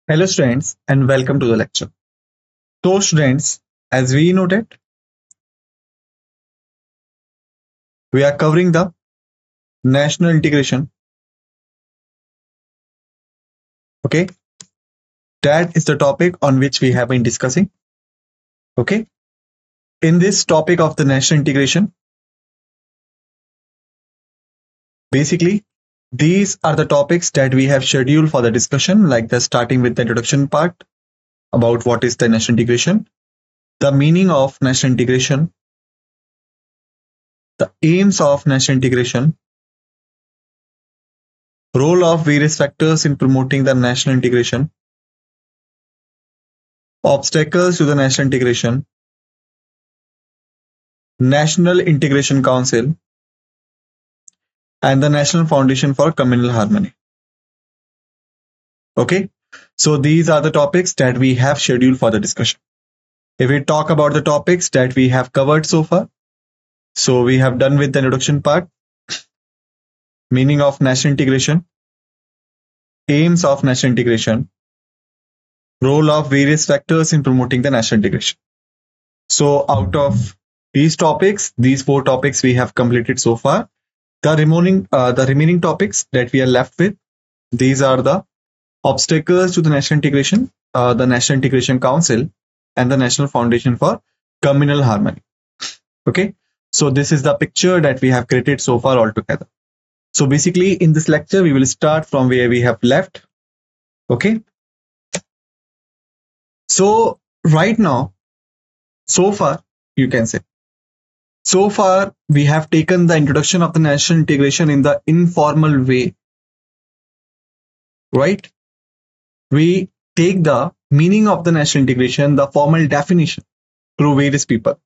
Hello students and welcome to the lecture. So students, as we noted, we are covering the national integration. Okay, that is the topic on which we have been discussing. Okay, in this topic of the national integration, basically these are the topics that we have scheduled for the discussion, like the starting with the introduction part about what is the national integration, the meaning of national integration, the aims of national integration, role of various factors in promoting the national integration, obstacles to the national integration, National Integration Council, and the National Foundation for Communal Harmony. Okay, so these are the topics that we have scheduled for the discussion. If we talk about the topics that we have covered so far, so we have done with the introduction part, meaning of national integration, aims of national integration, role of various factors in promoting the national integration. So out of these topics, these 4 topics we have completed so far. The remaining topics that we are left with, these are the obstacles to the national integration, the National Integration Council, and the National Foundation for Communal Harmony. Okay, so this is the picture that we have created so far altogether. So basically, in this lecture, we will start from where we have left. Okay, so right now, so far, you can say, so far we have taken the introduction of the national integration in the informal way, right? We take the meaning of the national integration, the formal definition through various people.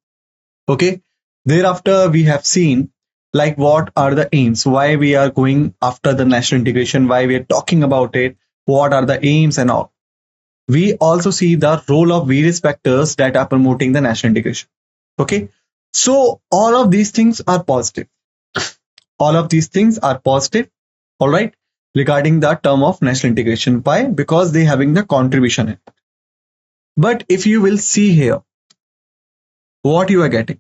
Okay. Thereafter, we have seen like what are the aims, why we are going after the national integration, why we are talking about it, what are the aims and all. We also see the role of various factors that are promoting the national integration. Okay. So all of these things are positive. All of these things are positive. All right. Regarding the term of national integration. Why? Because they having the contribution in it. But if you will see here, what you are getting.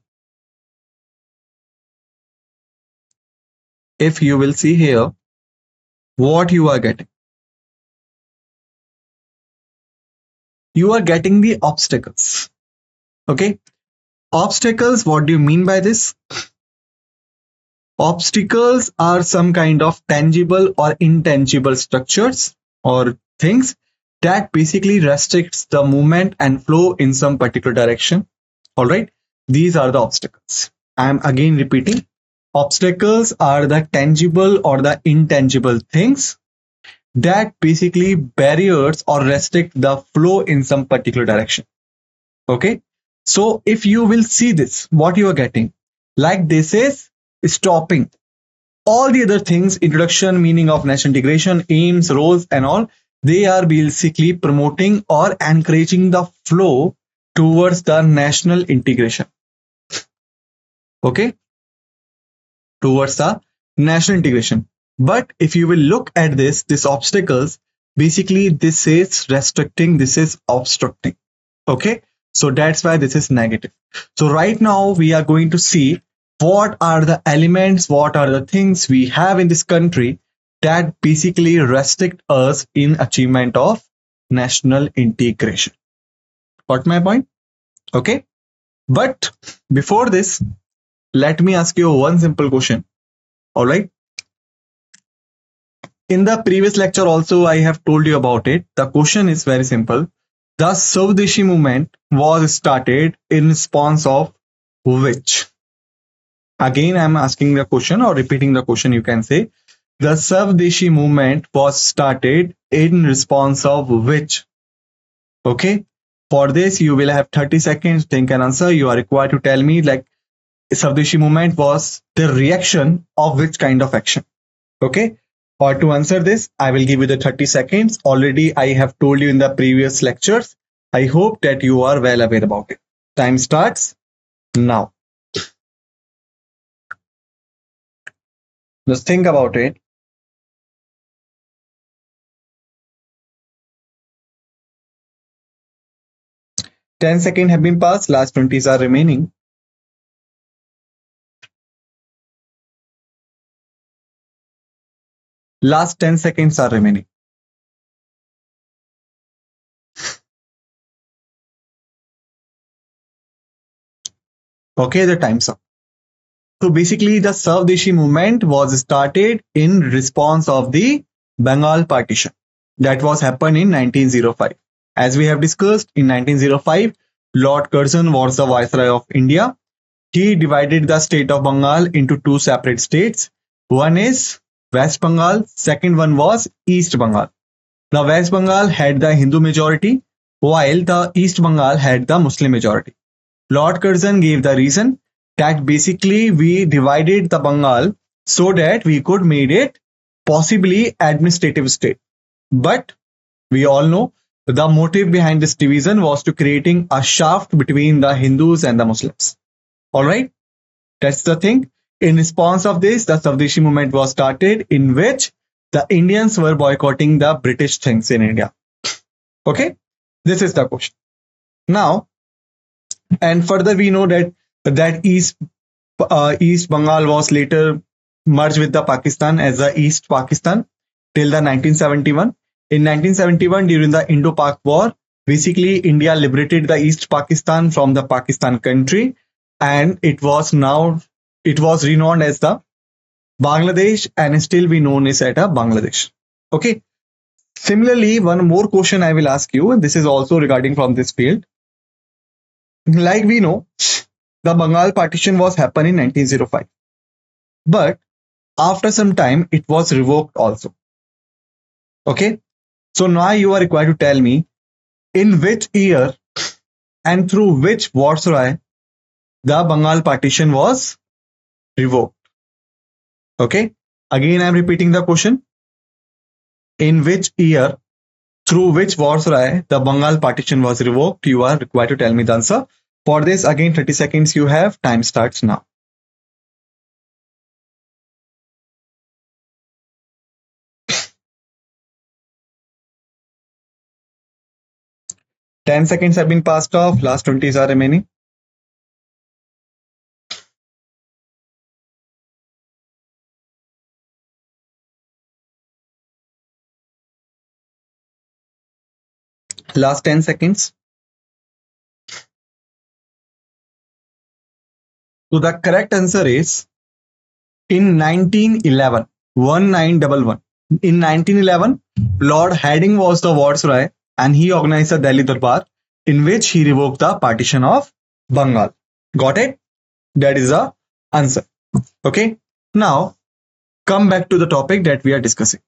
If you will see here, what you are getting. You are getting the obstacles. Okay. Obstacles, what do you mean by this? Obstacles are some kind of tangible or intangible structures or things that basically restricts the movement and flow in some particular direction. All right. These are the obstacles. I am again repeating. Obstacles are the tangible or the intangible things that basically barriers or restrict the flow in some particular direction. Okay. So if you will see this, what you are getting, like this is stopping all the other things, introduction, meaning of national integration, aims, roles, and all, they are basically promoting or encouraging the flow towards the national integration. Okay. Towards the national integration. But if you will look at this obstacles, basically this is restricting, this is obstructing. Okay. So that's why this is negative. So right now we are going to see what are the elements, what are the things we have in this country that basically restrict us in achievement of national integration. Got my point? Okay. But before this, let me ask you one simple question. All right. In the previous lecture also, I have told you about it. The question is very simple. The Swadeshi movement was started in response of which? Again, I'm asking the question or repeating the question, you can say. The Swadeshi movement was started in response of which? Okay. For this, you will have 30 seconds to think and answer. You are required to tell me like Swadeshi movement was the reaction of which kind of action. Okay. Or to answer this, I will give you the 30 seconds. Already I have told you in the previous lectures. I hope that you are well aware about it. Time starts now. Just think about it. 10 seconds have been passed. Last 20s are remaining. Last 10 seconds are remaining. Okay, the time's up. So basically, the Swadeshi movement was started in response of the Bengal partition that was happened in 1905. As we have discussed, in 1905, Lord Curzon was the Viceroy of India. He divided the state of Bengal into two separate states. One is West Bengal, second one was East Bengal. The West Bengal had the Hindu majority, while the East Bengal had the Muslim majority. Lord Curzon gave the reason that basically we divided the Bengal so that we could make it possibly administrative state. But we all know the motive behind this division was to creating a shaft between the Hindus and the Muslims. All right, that's the thing. In response of this, the Swadeshi movement was started, in which the Indians were boycotting the British things in India. Okay, this is the question. Now, and further we know that East Bengal was later merged with the Pakistan as the East Pakistan till the 1971. In 1971, during the Indo-Pak War, basically India liberated the East Pakistan from the Pakistan country, and it was renowned as the Bangladesh, and still we known as at a Bangladesh. Okay. Similarly, one more question I will ask you, and this is also regarding from this field. Like we know, the Bengal partition was happened in 1905, but after some time it was revoked also. Okay, so now you are required to tell me in which year and through which viceroy the Bengal partition was revoked. Okay, again I am repeating the question. In which year, through which viceroy the Bengal partition was revoked? You are required to tell me the answer. For this, again 30 seconds you have. Time starts now. Ten seconds have been passed off. Last 20s are remaining. Last 10 seconds. So the correct answer is in 1911, 1911. In 1911, Lord Hardinge was the viceroy, and he organized the Delhi Darbar, in which he revoked the partition of Bengal. Got it? That is the answer. Okay. Now, come back to the topic that we are discussing.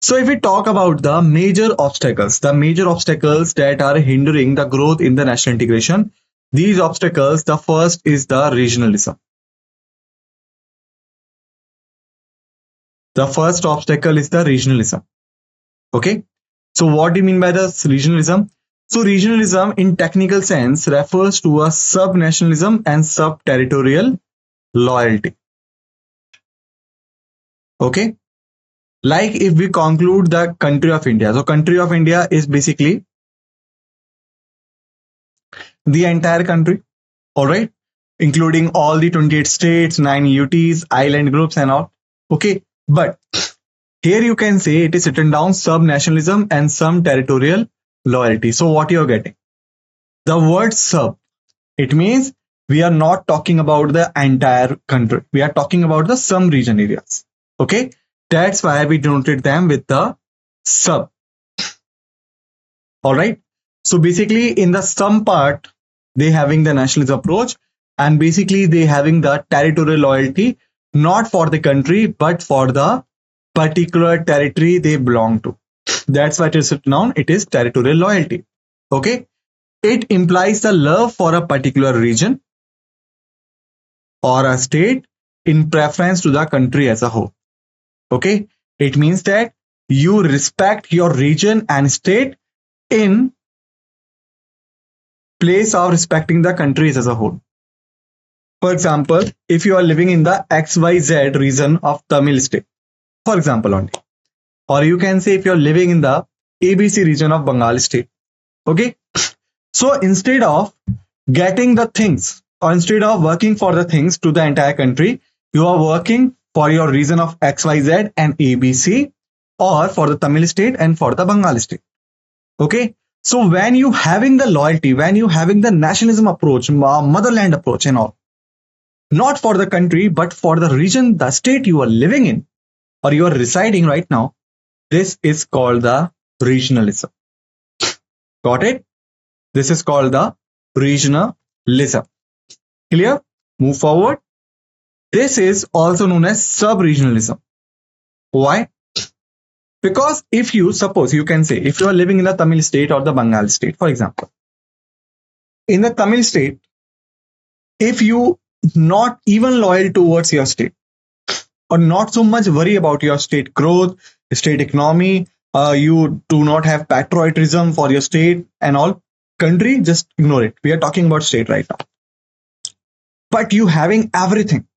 So if we talk about the major obstacles that are hindering the growth in the national integration, these obstacles, the first is the regionalism. The first obstacle is the regionalism. Okay. So what do you mean by the regionalism? So regionalism in technical sense refers to a sub-nationalism and sub-territorial loyalty. Okay. Like if we conclude the country of India. So country of India is basically the entire country. All right. Including all the 28 states, 9 UTs, island groups and all. Okay. But here you can say it is written down sub-nationalism and some territorial loyalty. So what you're getting? The word sub, it means we are not talking about the entire country. We are talking about the some region areas. Okay. That's why we denoted them with the sub. All right. So basically in the some part, they having the nationalist approach, and basically they having the territorial loyalty, not for the country, but for the particular territory they belong to. That's why it is written down. It is territorial loyalty. Okay. It implies the love for a particular region or a state in preference to the country as a whole. Okay. It means that you respect your region and state in place of respecting the countries as a whole. For example, if you are living in the XYZ region of Tamil state, for example only, or you can say if you're living in the ABC region of Bengal state. Okay. So instead of getting the things, or instead of working for the things to the entire country, you are working for your region of XYZ and ABC, or for the Tamil state and for the Bengal state. Okay. So when you having the loyalty, when you having the nationalism approach, motherland approach and all, not for the country, but for the region, the state you are living in or you are residing right now, this is called the regionalism. Got it? This is called the regionalism. Clear? Move forward. This is also known as sub-regionalism. Why? Because if you suppose, you can say, if you are living in the Tamil state or the Bengal state, for example, in the Tamil state, if you not even loyal towards your state or not so much worry about your state growth, state economy, you do not have patriotism for your state and all, country, just ignore it. We are talking about state right now. But you having everything.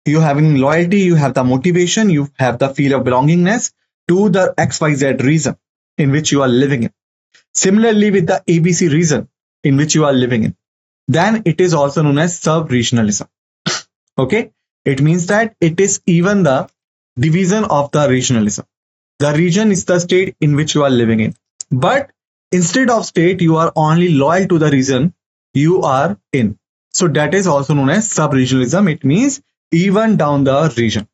You having loyalty, you have the motivation, you have the feel of belongingness to the XYZ region in which you are living in. Similarly with the ABC region in which you are living in, then it is also known as sub-regionalism. Okay, it means that it is even the division of the regionalism. The region is the state in which you are living in, but instead of state, you are only loyal to the region you are in. So that is also known as sub-regionalism. It means even down the region.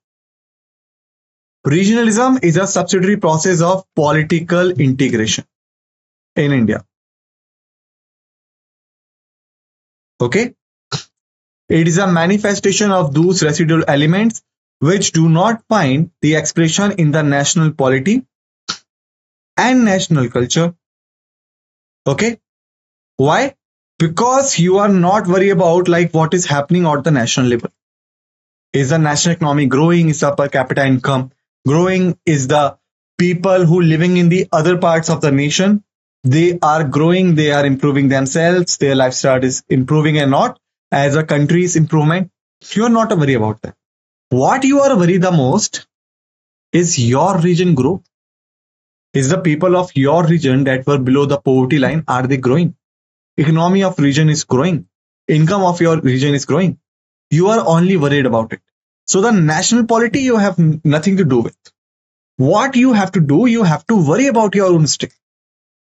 Regionalism is a subsidiary process of political integration in India. Okay. It is a manifestation of those residual elements which do not find the expression in the national polity and national culture. Okay. Why? Because you are not worried about like what is happening at the national level. Is the national economy growing? Is the per capita income growing? Is the people who living in the other parts of the nation, they are growing, they are improving themselves, their lifestyle is improving and not as a country's improvement? You are not worried about that. What you are worried the most is your region grow. Is the people of your region that were below the poverty line, are they growing? Economy of region is growing. Income of your region is growing. You are only worried about it. So the national polity you have nothing to do with. What you have to do, you have to worry about your own state,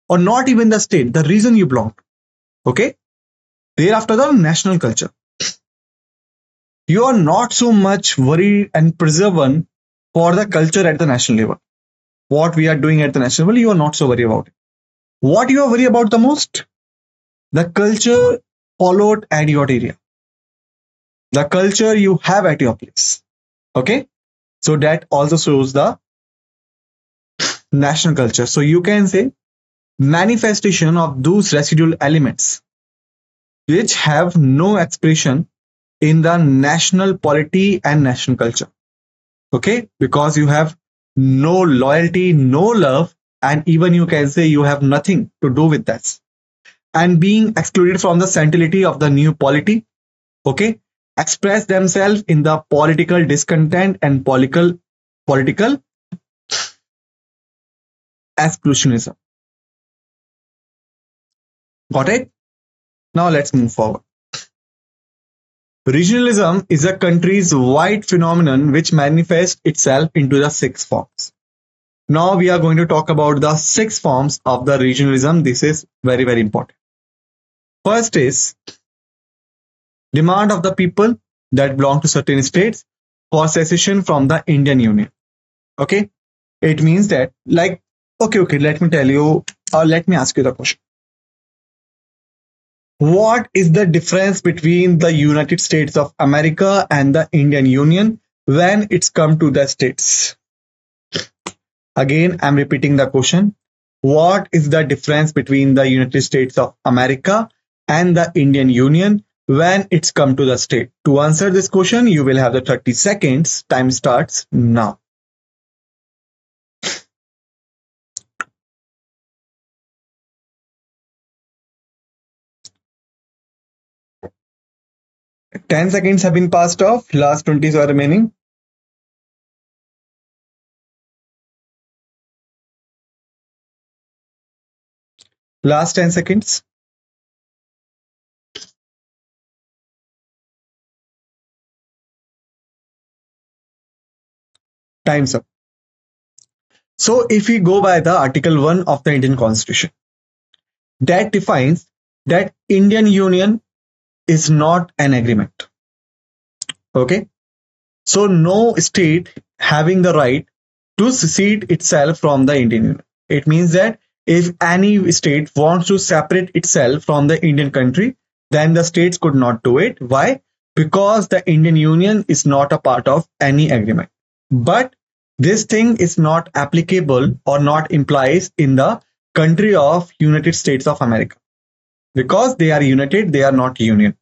or not even the state, the region you belong to. Okay. Thereafter, the national culture. You are not so much worried and preserving for the culture at the national level. What we are doing at the national level, you are not so worried about it. What you are worried about the most? The culture followed at your area. The culture you have at your place. Okay. So that also shows the national culture. So you can say manifestation of those residual elements which have no expression in the national polity and national culture. Okay, because you have no loyalty, no love, and even you can say you have nothing to do with that. And being excluded from the centrality of the new polity, okay, express themselves in the political discontent and political exclusionism. Got it? Now let's move forward. Regionalism is a country's wide phenomenon which manifests itself into the 6 forms. Now we are going to talk about the 6 forms of the regionalism. This is very, very important. First is demand of the people that belong to certain states for secession from the Indian Union. Okay, it means that like, okay, let me tell you, or let me ask you the question. What is the difference between the United States of America and the Indian Union when it's come to the states? Again, I'm repeating the question. What is the difference between the United States of America and the Indian Union when it's come to the state? To answer this question, you will have the 30 seconds. Time starts now. Ten seconds have been passed off. Last 20 are remaining. Last 10 seconds. Time's up. So if we go by the Article 1 of the Indian Constitution, that defines that Indian Union is not an agreement. Okay. So no state having the right to secede itself from the Indian Union. It means that if any state wants to separate itself from the Indian country, then the states could not do it. Why? Because the Indian Union is not a part of any agreement. But this thing is not applicable or not implies in the country of United States of America. Because they are united, they are not union.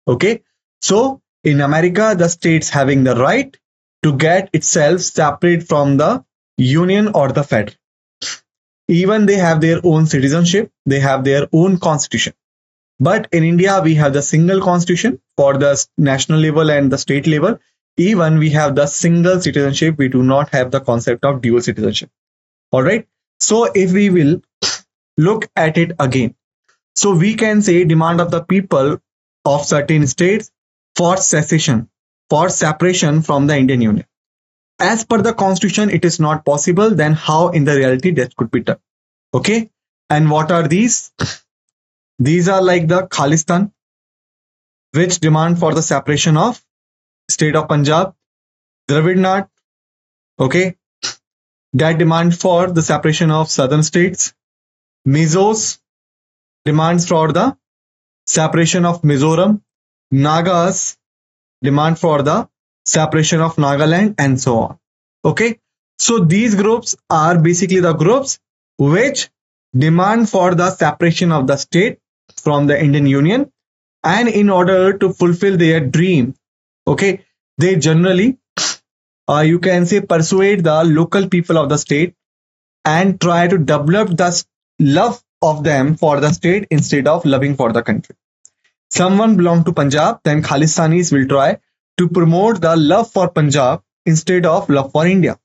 Okay. So in America, the states having the right to get itself separate from the union or the federal. Even they have their own citizenship, they have their own constitution. But in India, we have the single constitution for the national level and the state level. Even we have the single citizenship, we do not have the concept of dual citizenship. All right. So if we will look at it again, so we can say demand of the people of certain states for secession, for separation from the Indian Union. As per the constitution, it is not possible. Then how in the reality that could be done? Okay. And what are these? These are like the Khalistan, which demand for the separation of state of Punjab, Dravid Nat, okay, that demand for the separation of southern states, Mizos demands for the separation of Mizoram, Nagas demand for the separation of Nagaland, and so on. Okay, so these groups are basically the groups which demand for the separation of the state from the Indian Union, and in order to fulfill their dream, okay, they generally you can say persuade the local people of the state and try to develop the love of them for the state instead of loving for the country. Someone belong to Punjab, then Khalistanis will try to promote the love for Punjab instead of love for India.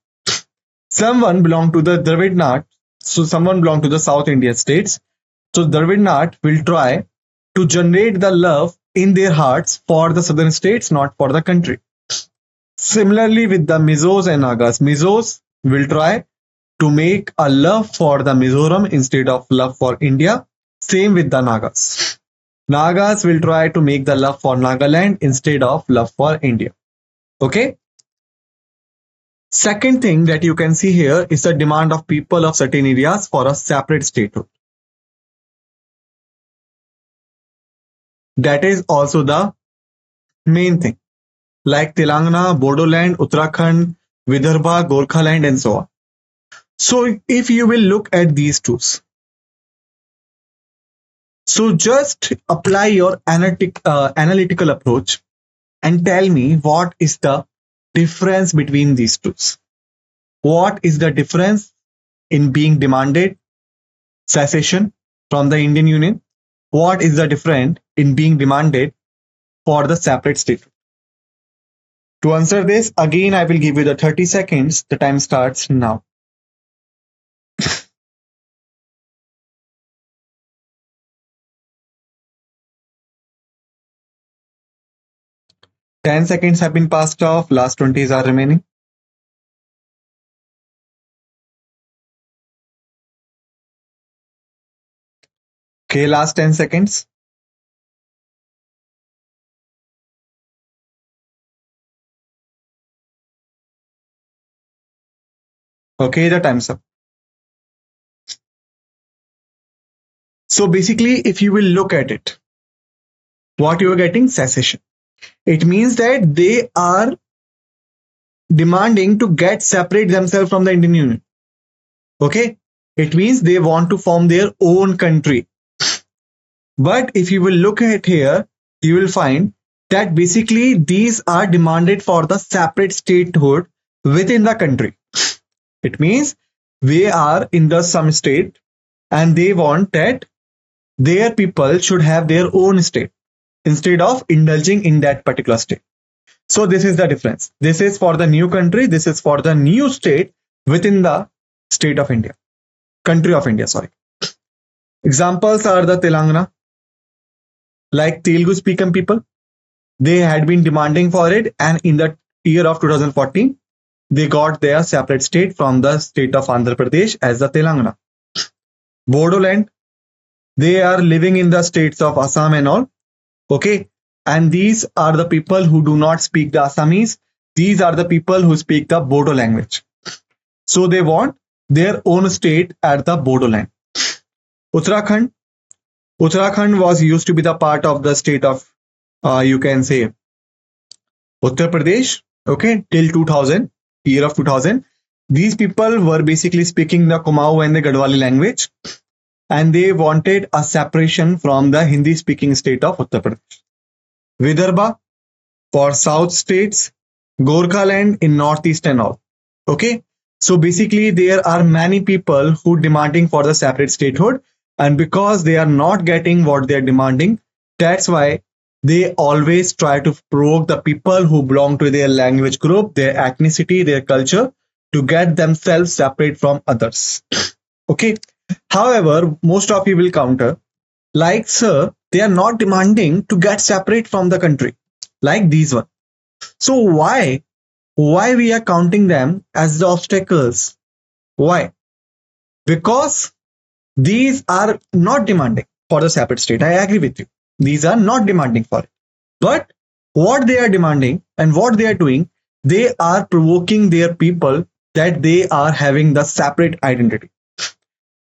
Someone belong to the Dravid Nat, so someone belong to the South Indian states, so Dravid Nat will try to generate the love in their hearts for the southern states, not for the country. Similarly with the Mizos and Nagas, Mizos will try to make a love for the Mizoram instead of love for India. Same with the Nagas. Nagas will try to make the love for Nagaland instead of love for India. Okay. Second thing that you can see here is the demand of people of certain areas for a separate statehood. That is also the main thing, like Telangana, Bodoland, Uttarakhand, Vidarbha, Gorkhaland, and so on. So if you will look at these tools, so just apply your analytical approach and tell me what is the difference between these tools. What is the difference in being demanded secession from the Indian Union? What is the difference in being demanded for the separate state? To answer this, again, I will give you the 30 seconds. The time starts now. Ten seconds have been passed off. Last 20s are remaining. Okay, last 10 seconds. Okay, the time's up. So basically, if you will look at it, what you are getting, secession. It means that they are demanding to get separate themselves from the Indian Union. Okay, it means they want to form their own country. But if you will look at here, you will find that basically these are demanded for the separate statehood within the country. It means they are in the some state and they want that their people should have their own state instead of indulging in that particular state. So this is the difference. This is for the new country. This is for the new state within the state of India, country of India, sorry. Examples are the Telangana, like Telugu speaking people. They had been demanding for it, and in the year of 2014, they got their separate state from the state of Andhra Pradesh as the Telangana. Bodoland, they are living in the states of Assam and all. Okay. And these are the people who do not speak the Assamese. These are the people who speak the Bodo language. So they want their own state at the Bodoland. Uttarakhand. Uttarakhand was used to be the part of the state of, you can say, Uttar Pradesh, okay, till 2000, year of 2000. These people were basically speaking the Kumaon and the Gadwali language, and they wanted a separation from the Hindi-speaking state of Uttar Pradesh. Vidarbha for south states, Gorkhaland in northeast and all. Okay, so basically there are many people who demanding for the separate statehood, and because they are not getting what they are demanding, that's why they always try to provoke the people who belong to their language group, their ethnicity, their culture, to get themselves separate from others. Okay. However, most of you will counter, like, sir, they are not demanding to get separate from the country, like these one. So why we are counting them as the obstacles? Why? Because these are not demanding for the separate state. I agree with you. These are not demanding for it. But what they are demanding and what they are doing, they are provoking their people that they are having the separate identity.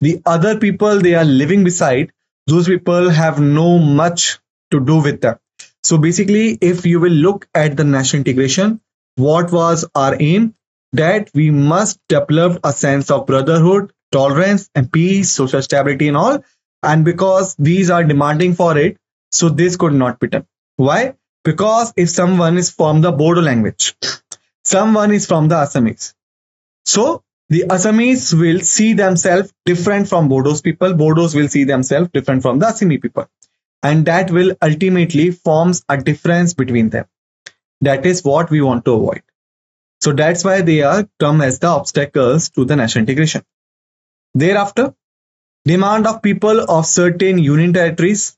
The other people they are living beside, those people have no much to do with them. So basically, if you will look at the national integration, what was our aim? That we must develop a sense of brotherhood, tolerance and peace, social stability and all. And because these are demanding for it, so this could not be done. Why? Because if someone is from the Bodo language, someone is from the Assamese, so the Assamese will see themselves different from Bodos people. Bodos will see themselves different from the Assami people. And that will ultimately forms a difference between them. That is what we want to avoid. So that's why they are termed as the obstacles to the national integration. Thereafter, demand of people of certain union territories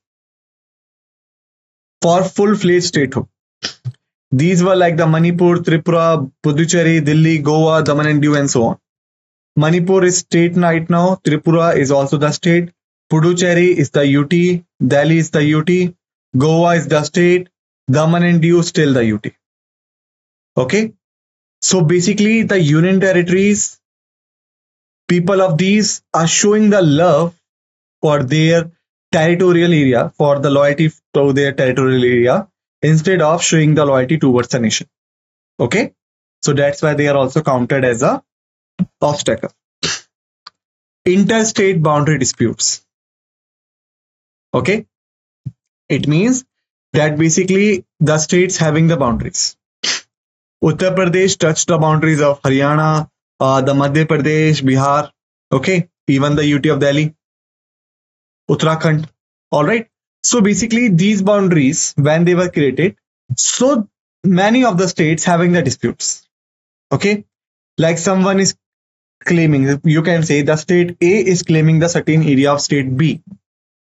for full-fledged statehood. These were like the Manipur, Tripura, Puducherry, Delhi, Goa, Daman and Diu and so on. Manipur is state right now. Tripura is also the state. Puducherry is the UT. Delhi is the UT. Goa is the state. Daman and Diu still the UT. Okay. So basically the union territories, people of these are showing the love for their territorial area, for the loyalty to their territorial area, instead of showing the loyalty towards the nation. Okay. So that's why they are also counted as a obstacle. Interstate boundary disputes. Okay. It means that basically the states having the boundaries. Uttar Pradesh touched the boundaries of Haryana, the Madhya Pradesh, Bihar. Okay. Even the UT of Delhi, Uttarakhand. All right. So basically these boundaries, when they were created, so many of the states having the disputes. Okay. Like someone is claiming, you can say the state A is claiming the certain area of state B.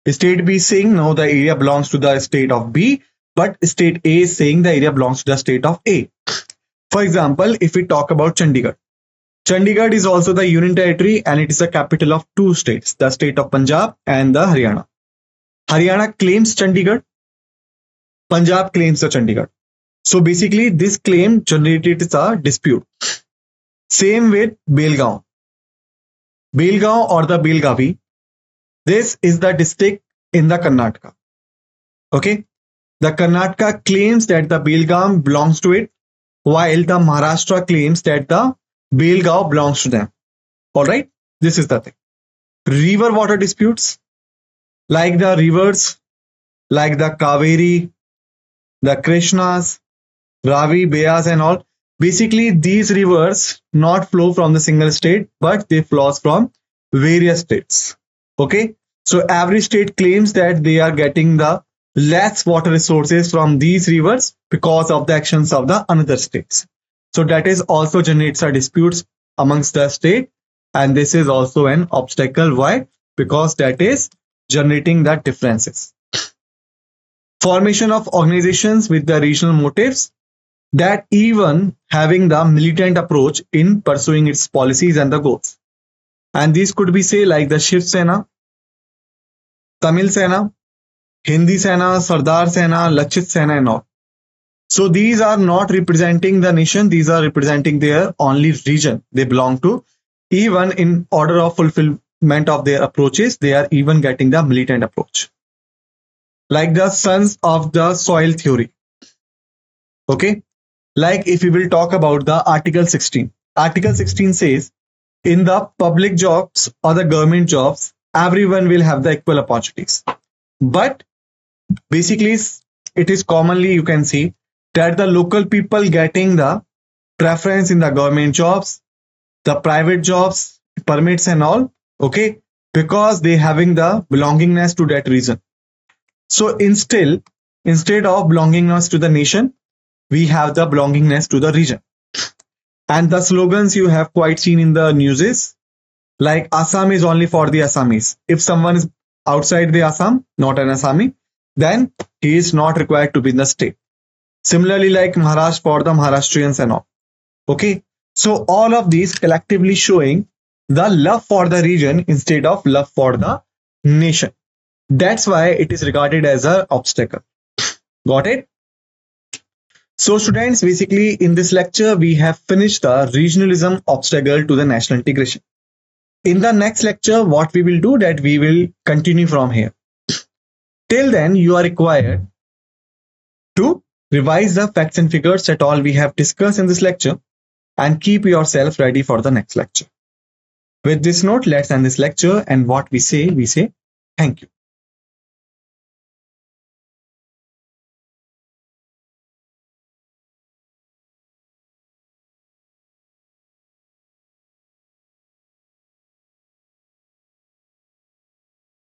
State B is saying no, the area belongs to the state of B, but state A is saying the area belongs to the state of A. For example, if we talk about Chandigarh, Chandigarh is also the union territory and it is the capital of two states, the state of Punjab and the Haryana. Haryana claims Chandigarh, Punjab claims the Chandigarh. So basically this claim generated a dispute. Same with Belgaum. Belgaum or the Belgavi, this is the district in the Karnataka. Okay. The Karnataka claims that the Belgaum belongs to it, while the Maharashtra claims that the Belgaum belongs to them. All right. This is the thing. River water disputes, like the rivers, like the Kaveri, the Krishnas, Ravi, Beas and all. Basically, these rivers not flow from the single state, but they flow from various states. Okay. So every state claims that they are getting the less water resources from these rivers because of the actions of the another states. So that is also generates a disputes amongst the state, and this is also an obstacle. Why? Because that is generating the differences. Formation of organizations with the regional motives. that even having the militant approach in pursuing its policies and the goals. And these could be say like the Shiv Sena, Tamil Sena, Hindi Sena, Sardar Sena, Lachit Sena and all. So these are not representing the nation, these are representing their only region they belong to. Even in order of fulfillment of their approaches, they are even getting the militant approach. Like the sons of the soil theory. Okay. Like if we will talk about the Article 16. Article 16 says, in the public jobs or the government jobs, everyone will have the equal opportunities. But basically, it is commonly you can see that the local people getting the preference in the government jobs, the private jobs, permits and all, okay, because they having the belongingness to that region. So instead of belongingness to the nation, we have the belongingness to the region. And the slogans you have quite seen in the news like Assam is only for the Assamese. If someone is outside the Assam, not an Assami, then he is not required to be in the state. Similarly, like Maharashtra for the Maharashtrians and all. Okay. So all of these collectively showing the love for the region instead of love for the nation. That's why it is regarded as an obstacle. Got it? So students, basically in this lecture, we have finished the regionalism obstacle to the national integration. In the next lecture, what we will do that we will continue from here. Till then, you are required to revise the facts and figures that all we have discussed in this lecture and keep yourself ready for the next lecture. With this note, let's end this lecture, and what we say thank you.